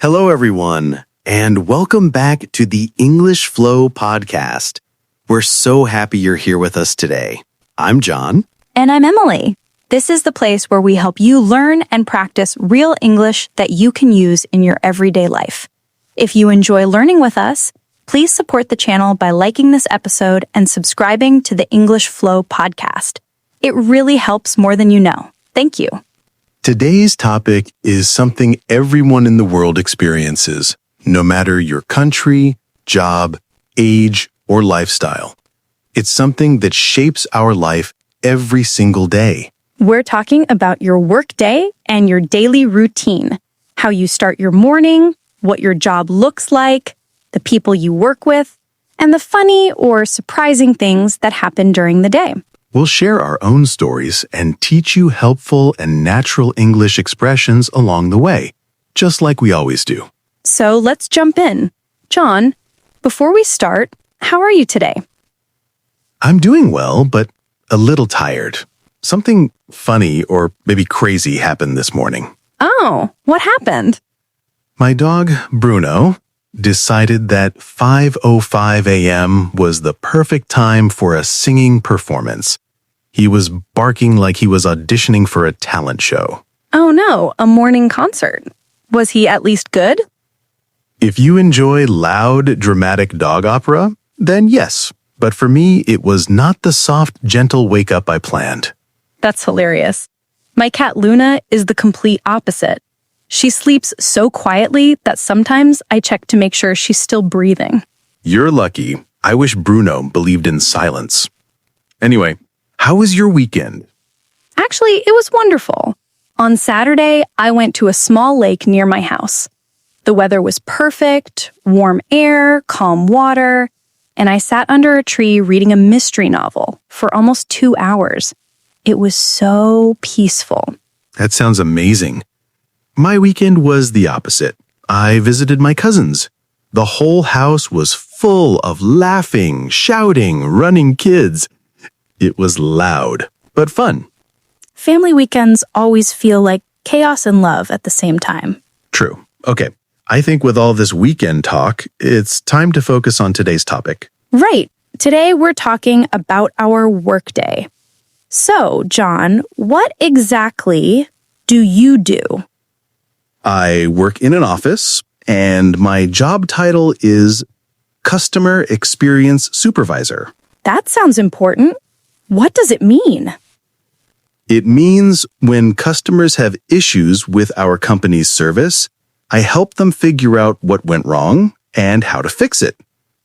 Hello, everyone, and welcome back to the English Flow podcast. We're so happy you're here with us today. I'm John. And I'm Emily. This is the place where we help you learn and practice real English that you can use in your everyday life. If you enjoy learning with us, please support the channel by liking this episode and subscribing to the English Flow podcast. It really helps more than you know. Thank you. Today's topic is something everyone in the world experiences, no matter your country, job, age, or lifestyle. It's something that shapes our life every single day. We're talking about your work day and your daily routine, how you start your morning, what your job looks like, the people you work with, and the funny or surprising things that happen during the day. We'll share our own stories and teach you helpful and natural English expressions along the way, just like we always do. So let's jump in. John, before we start, how are you today? I'm doing well, but a little tired. Something funny or maybe crazy happened this morning. Oh, what happened? My dog, Bruno, decided that 5:05 a.m. was the perfect time for a singing performance. He was barking like he was auditioning for a talent show. Oh no, a morning concert. Was he at least good? If you enjoy loud, dramatic dog opera, then yes. But for me, it was not the soft, gentle wake-up I planned. That's hilarious. My cat Luna is the complete opposite. She sleeps so quietly that sometimes I check to make sure she's still breathing. You're lucky. I wish Bruno believed in silence. Anyway, how was your weekend? Actually, it was wonderful. On Saturday, I went to a small lake near my house. The weather was perfect, warm air, calm water, and I sat under a tree reading a mystery novel for almost 2 hours. It was so peaceful. That sounds amazing. My weekend was the opposite. I visited my cousins. The whole house was full of laughing, shouting, running kids. It was loud, but fun. Family weekends always feel like chaos and love at the same time. True. Okay. I think with all this weekend talk, it's time to focus on today's topic. Right. Today we're talking about our workday. So, John, what exactly do you do? I work in an office, and my job title is Customer Experience Supervisor. That sounds important. What does it mean? It means when customers have issues with our company's service, I help them figure out what went wrong and how to fix it.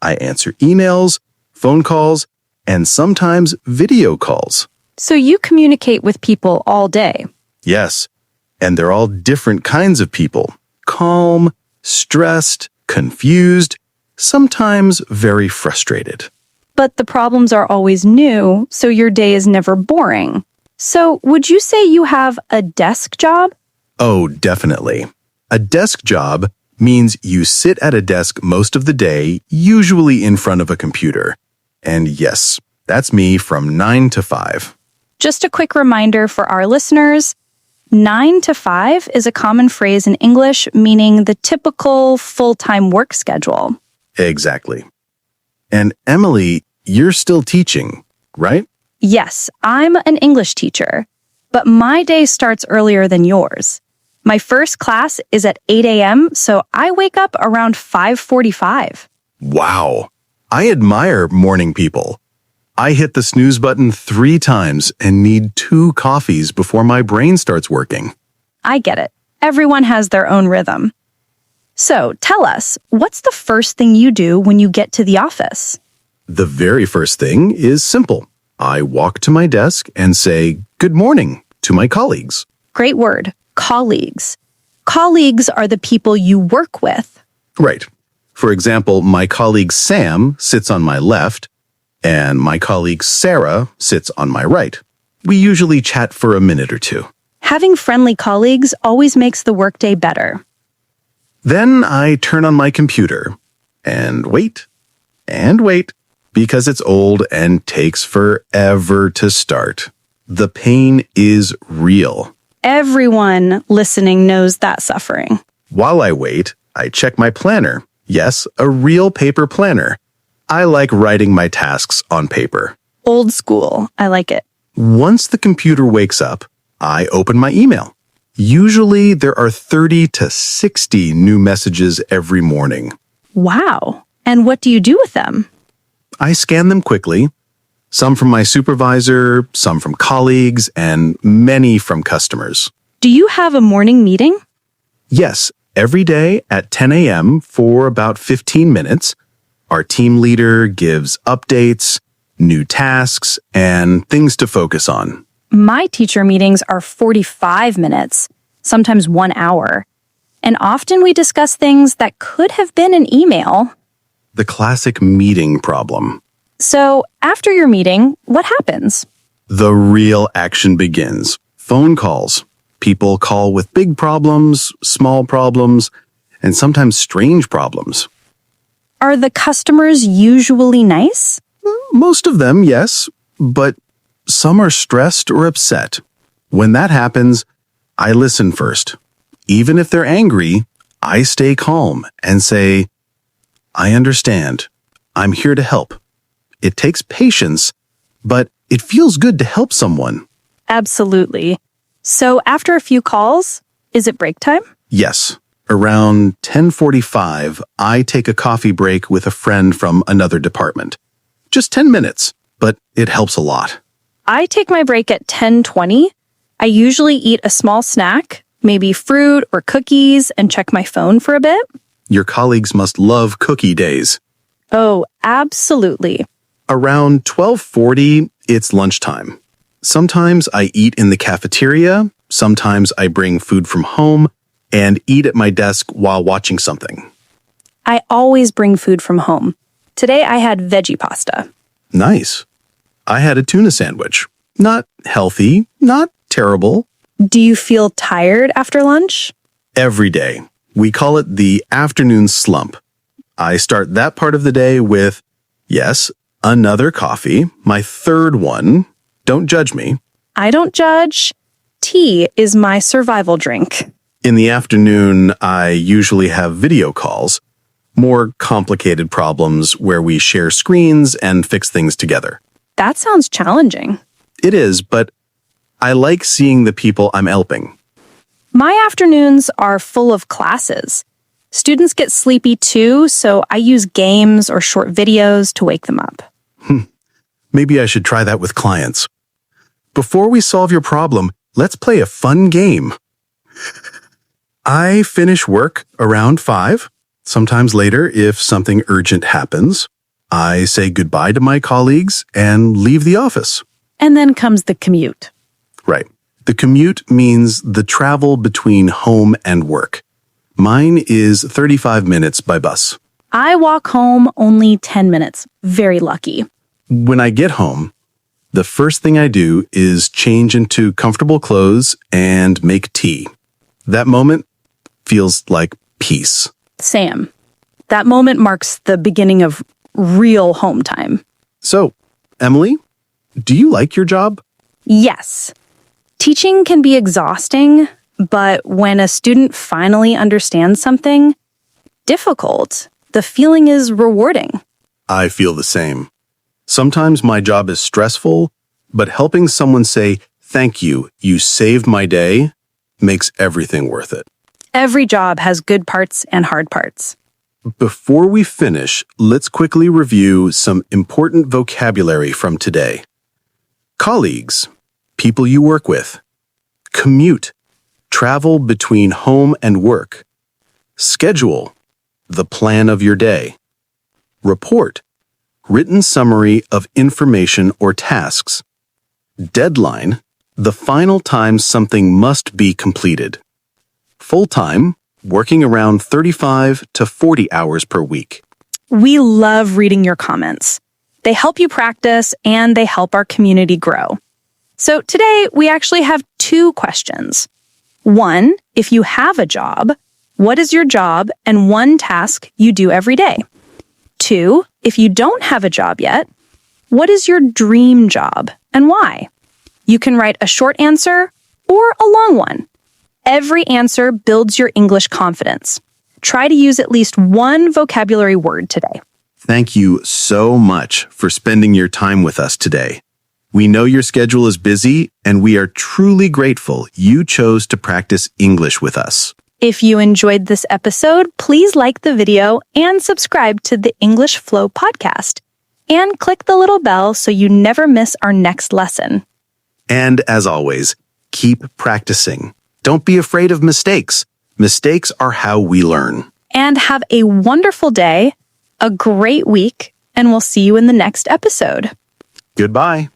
I answer emails, phone calls, and sometimes video calls. So you communicate with people all day. Yes, and they're all different kinds of people. Calm, stressed, confused, sometimes very frustrated. But the problems are always new, so your day is never boring. So would you say you have a desk job? Oh, definitely. A desk job means you sit at a desk most of the day, usually in front of a computer. And yes, that's me from 9 to 5. Just a quick reminder for our listeners, 9 to 5 is a common phrase in English meaning the typical full-time work schedule. Exactly. And Emily, you're still teaching, right? Yes, I'm an English teacher, but my day starts earlier than yours. My first class is at 8 a.m., so I wake up around 5:45. Wow. I admire morning people. I hit the snooze button 3 times and need 2 coffees before my brain starts working. I get it. Everyone has their own rhythm. So tell us, what's the first thing you do when you get to the office? The very first thing is simple. I walk to my desk and say, "Good morning," to my colleagues. Great word, colleagues. Colleagues are the people you work with. Right. For example, my colleague Sam sits on my left, and my colleague Sarah sits on my right. We usually chat for a minute or 2. Having friendly colleagues always makes the workday better. Then I turn on my computer and wait, because it's old and takes forever to start. The pain is real. Everyone listening knows that suffering. While I wait, I check my planner. Yes, a real paper planner. I like writing my tasks on paper. Old school. I like it. Once the computer wakes up, I open my email. Usually there are 30 to 60 new messages every morning. Wow. And what do you do with them? I scan them quickly. Some from my supervisor, some from colleagues, and many from customers. Do you have a morning meeting? Yes, every day at 10 a.m. for about 15 minutes. Our team leader gives updates, new tasks, and things to focus on. My teacher meetings are 45 minutes, sometimes 1 hour. And often we discuss things that could have been an email. The classic meeting problem. So after your meeting, what happens? The real action begins. Phone calls. People call with big problems, small problems, and sometimes strange problems. Are the customers usually nice? Most of them, yes, but some are stressed or upset. When that happens, I listen first. Even if they're angry, I stay calm and say, I understand. I'm here to help. It takes patience, but it feels good to help someone. Absolutely. So after a few calls, is it break time? Yes. Around 10:45, I take a coffee break with a friend from another department. Just 10 minutes, but it helps a lot. I take my break at 10:20. I usually eat a small snack, maybe fruit or cookies, and check my phone for a bit. Your colleagues must love cookie days. Oh, absolutely. Around 12:40, it's lunchtime. Sometimes I eat in the cafeteria, sometimes I bring food from home and eat at my desk while watching something. I always bring food from home. Today I had veggie pasta. Nice. I had a tuna sandwich. Not healthy, not terrible. Do you feel tired after lunch? Every day. We call it the afternoon slump. I start that part of the day with, yes, another coffee, my third one. Don't judge me. I don't judge. Tea is my survival drink. In the afternoon, I usually have video calls, more complicated problems where we share screens and fix things together. That sounds challenging. It is, but I like seeing the people I'm helping. My afternoons are full of classes. Students get sleepy too, so I use games or short videos to wake them up. Maybe I should try that with clients. Before we solve your problem, let's play a fun game. I finish work around 5, sometimes later if something urgent happens. I say goodbye to my colleagues and leave the office. And then comes the commute. Right. The commute means the travel between home and work. Mine is 35 minutes by bus. I walk home only 10 minutes. Very lucky. When I get home, the first thing I do is change into comfortable clothes and make tea. That moment feels like peace. Sam, that moment marks the beginning of real home time. So, Emily, do you like your job? Yes. Teaching can be exhausting, but when a student finally understands something difficult, the feeling is rewarding. I feel the same. Sometimes my job is stressful, but helping someone say, "Thank you, you saved my day," makes everything worth it. Every job has good parts and hard parts. Before we finish, let's quickly review some important vocabulary from today. Colleagues, people you work with. Commute, travel between home and work. Schedule, the plan of your day. Report, written summary of information or tasks. Deadline, the final time something must be completed. Full-time, working around 35 to 40 hours per week. We love reading your comments. They help you practice and they help our community grow. So today we actually have 2 questions. 1, if you have a job, what is your job and 1 task you do every day? 2, if you don't have a job yet, what is your dream job and why? You can write a short answer or a long one. Every answer builds your English confidence. try to use at least one vocabulary word today. Thank you so much for spending your time with us today. We know your schedule is busy, and we are truly grateful you chose to practice English with us. If you enjoyed this episode, please like the video and subscribe to the English Flow podcast. And click the little bell so you never miss our next lesson. And as always, keep practicing. Don't be afraid of mistakes. Mistakes are how we learn. And have a wonderful day, a great week, and we'll see you in the next episode. Goodbye.